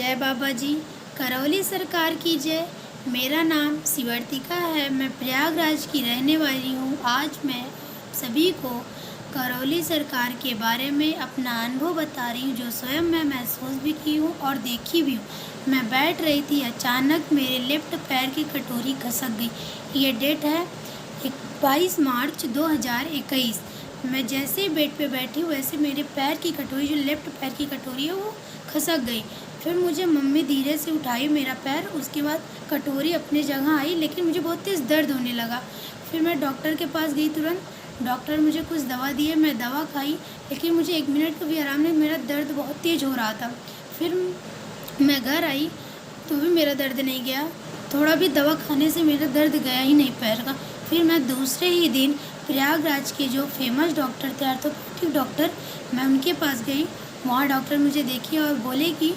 जय बाबा जी। करौली सरकार की जय। मेरा नाम शिवर्तिका है। मैं प्रयागराज की रहने वाली हूँ। आज मैं सभी को करौली सरकार के बारे में अपना अनुभव बता रही हूँ, जो स्वयं मैं महसूस भी की हूँ और देखी भी हूँ। मैं बैठ रही थी, अचानक मेरे लेफ्ट पैर की कटोरी खसक गई। ये डेट है 22 मार्च 2021। मैं जैसे ही बेड पे बैठी वैसे मेरे पैर की कटोरी, जो लेफ्ट पैर की कटोरी है, वो खसक गई। फिर मुझे मम्मी धीरे से उठाई मेरा पैर, उसके बाद कटोरी अपनी जगह आई, लेकिन मुझे बहुत तेज़ दर्द होने लगा। फिर मैं डॉक्टर के पास गई तुरंत। डॉक्टर मुझे कुछ दवा दिए, मैं दवा खाई, लेकिन मुझे 1 मिनट का भी आराम नहीं, मेरा दर्द बहुत तेज़ हो रहा था। फिर मैं घर आई तो भी मेरा दर्द नहीं गया। थोड़ा भी दवा खाने से मेरा दर्द गया ही नहीं पैर का। फिर मैं दूसरे ही दिन प्रयागराज के जो फेमस डॉक्टर थे, ऑर्थोपेडिक डॉक्टर, मैं उनके पास गई। वहाँ डॉक्टर मुझे देखी और बोले कि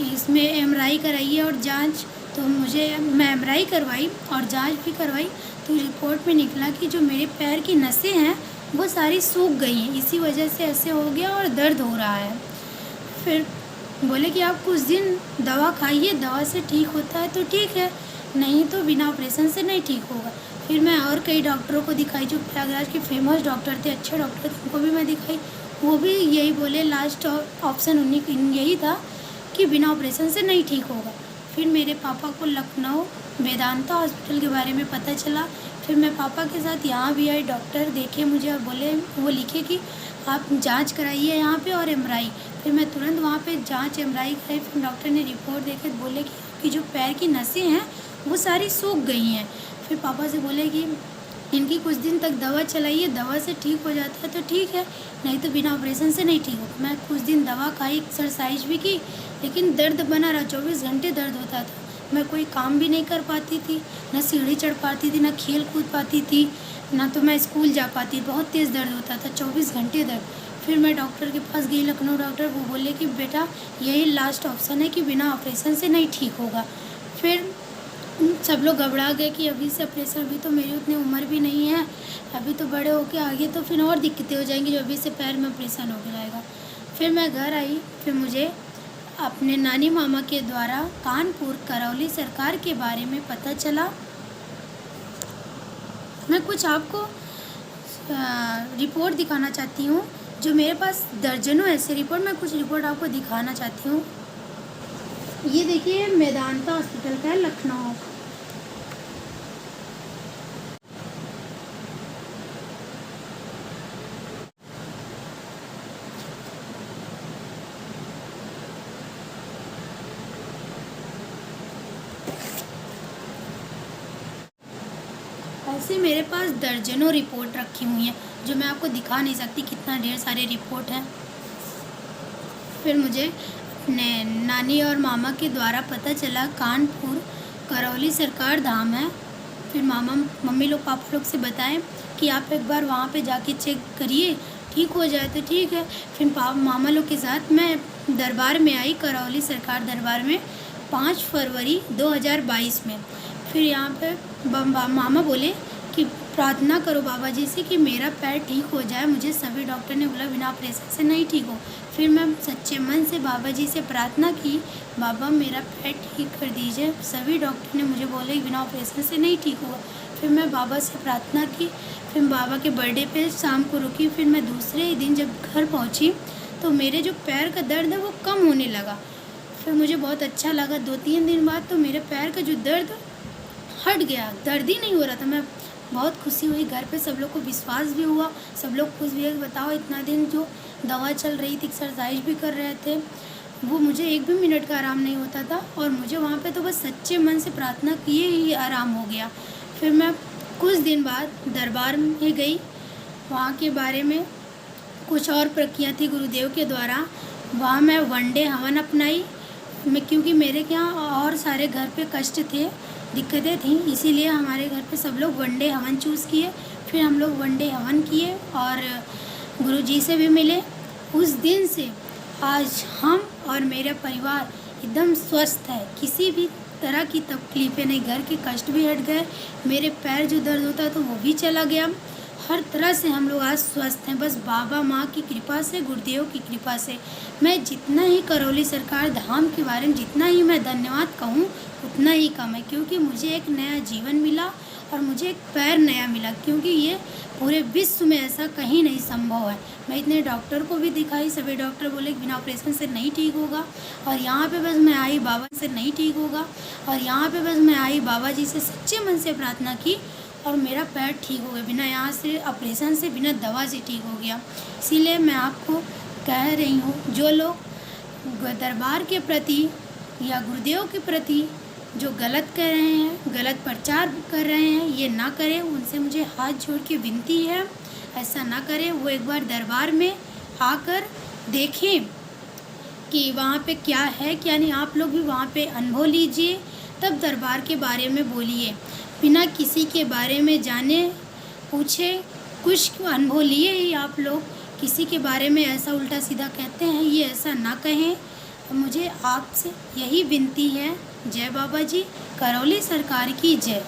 इसमें एमआरआई कराइए और जांच। तो मैं एमआरआई करवाई और जांच भी करवाई, तो रिपोर्ट में निकला कि जो मेरे पैर की नसें हैं वो सारी सूख गई हैं, इसी वजह से ऐसे हो गया और दर्द हो रहा है। फिर बोले कि आप कुछ दिन दवा खाइए, दवा से ठीक होता है तो ठीक है, नहीं तो बिना ऑपरेशन से नहीं ठीक होगा। फिर मैं और कई डॉक्टरों को दिखाई, जो प्रयागराज के फेमस डॉक्टर थे, अच्छे डॉक्टर थे, उनको भी मैं दिखाई। वो भी यही बोले, लास्ट ऑप्शन उन्हीं यही था कि बिना ऑपरेशन से नहीं ठीक होगा। फिर मेरे पापा को लखनऊ वेदांता हॉस्पिटल के बारे में पता चला। फिर मैं पापा के साथ यहाँ भी आई। डॉक्टर देखे मुझे और बोले, वो लिखे कि आप जांच कराइए यहाँ पे और एमआरआई। फिर मैं तुरंत वहाँ पे जांच एमआरआई कराई। फिर डॉक्टर ने रिपोर्ट देखे, बोले कि आपकी जो पैर की नसें हैं वो सारी सूख गई हैं। फिर पापा से बोले कि इनकी कुछ दिन तक दवा चलाइए, दवा से ठीक हो जाता है तो ठीक है, नहीं तो बिना ऑपरेशन से नहीं ठीक होगा। मैं कुछ दिन दवा खाई, एक्सरसाइज भी की, लेकिन दर्द बना रहा। 24 घंटे दर्द होता था। मैं कोई काम भी नहीं कर पाती थी, ना सीढ़ी चढ़ पाती थी, ना खेल कूद पाती थी, ना तो मैं स्कूल जा पाती। बहुत तेज़ दर्द होता था, 24 घंटे दर्द। फिर मैं डॉक्टर के पास गई, लखनऊ डॉक्टर। वो बोले कि बेटा यही लास्ट ऑप्शन है कि बिना ऑपरेशन से नहीं ठीक होगा। फिर सब लोग घबरा गए कि अभी से ऑपरेशन, अभी तो मेरी उतनी उम्र भी नहीं है, अभी तो बड़े होके आगे तो फिर और दिक्कतें हो जाएंगी, जो अभी से पैर में ऑपरेशन हो जाएगा। फिर मैं घर आई। फिर मुझे अपने नानी मामा के द्वारा कानपुर करौली सरकार के बारे में पता चला। मैं कुछ आपको रिपोर्ट दिखाना चाहती हूँ, जो मेरे पास दर्जनों ऐसे रिपोर्ट, मैं कुछ रिपोर्ट आपको दिखाना चाहती हूँ। ये देखिए, मेदांता हॉस्पिटल का है, लखनऊ। ऐसे मेरे पास दर्जनों रिपोर्ट रखी हुई हैं, जो मैं आपको दिखा नहीं सकती, कितना ढेर सारे रिपोर्ट हैं। फिर मुझे अपने नानी और मामा के द्वारा पता चला कानपुर करौली सरकार धाम है। फिर मम्मी लोग पापा लोग से बताएं कि आप एक बार वहाँ पे जाके चेक करिए, ठीक हो जाए तो ठीक है। फिर मामा लोग के साथ मैं दरबार में आई, करौली सरकार दरबार में 5 फरवरी 2022 में। फिर यहाँ पे मामा बोले कि प्रार्थना करो बाबा जी से कि मेरा पैर ठीक हो जाए। मुझे सभी डॉक्टर ने बोला बिना ऑपरेशन से नहीं ठीक हो। फिर मैं सच्चे मन से बाबा जी से प्रार्थना की, बाबा मेरा पैर ठीक कर दीजिए। सभी डॉक्टर ने मुझे बोले बिना ऑपरेशन से नहीं ठीक होगा। फिर मैं बाबा से प्रार्थना की। फिर बाबा के बर्थडे पे शाम को रुकी। फिर मैं दूसरे ही दिन जब घर पहुँची तो मेरे जो पैर का दर्द है वो कम होने लगा। फिर मुझे बहुत अच्छा लगा। 2-3 दिन बाद तो मेरे पैर का जो दर्द हट गया, दर्द ही नहीं हो रहा था। मैं बहुत खुशी हुई। घर पे सब लोग को विश्वास भी हुआ, सब लोग खुश भी है। बताओ, इतना दिन जो दवा चल रही थी, एक्सरसाइज भी कर रहे थे, वो मुझे 1 भी मिनट का आराम नहीं होता था। और मुझे वहाँ पे तो बस सच्चे मन से प्रार्थना किए ही आराम हो गया। फिर मैं कुछ दिन बाद दरबार में गई। वहाँ के बारे में कुछ और प्रक्रिया थी गुरुदेव के द्वारा। वहाँ मैं 1 डे हवन अपनाई। क्योंकि मेरे यहाँ और सारे घर पे कष्ट थे, दिक्कतें थी, इसीलिए हमारे घर पे सब लोग 1 डे हवन चूज़ किए। फिर हम लोग 1 डे हवन किए और गुरुजी से भी मिले। उस दिन से आज हम और मेरा परिवार एकदम स्वस्थ है, किसी भी तरह की तकलीफ़ें नहीं। घर के कष्ट भी हट गए, मेरे पैर जो दर्द होता तो वो भी चला गया। हर तरह से हम लोग आज स्वस्थ हैं, बस बाबा माँ की कृपा से, गुरुदेव की कृपा से। मैं जितना ही करौली सरकार धाम के बारे में जितना ही मैं धन्यवाद कहूँ उतना ही कम है, क्योंकि मुझे एक नया जीवन मिला और मुझे एक पैर नया मिला, क्योंकि ये पूरे विश्व में ऐसा कहीं नहीं संभव है। मैं इतने डॉक्टर को भी दिखाई, सभी डॉक्टर बोले कि बिना ऑपरेशन से नहीं ठीक होगा, और यहाँ पे बस मैं आई बाबा से नहीं ठीक होगा, और यहाँ पे बस मैं आई बाबा जी से सच्चे मन से प्रार्थना की और मेरा पैर ठीक हो गया, बिना यहाँ से ऑपरेशन से, बिना दवा से ठीक हो गया। इसीलिए मैं आपको कह रही हूँ, जो लोग दरबार के प्रति या गुरुदेव के प्रति जो गलत कर रहे हैं, गलत प्रचार कर रहे हैं, ये ना करें। उनसे मुझे हाथ जोड़ के विनती है, ऐसा ना करें। वो एक बार दरबार में आकर देखें कि वहाँ पे क्या है क्या नहीं। आप लोग भी वहाँ पे अनुभव लीजिए, तब दरबार के बारे में बोलिए। बिना किसी के बारे में जाने पूछे कुछ अनुभव लिए ही आप लोग किसी के बारे में ऐसा उल्टा सीधा कहते हैं, ये ऐसा ना कहें। मुझे आपसे यही विनती है। जय बाबा जी, करौली सरकार की जय।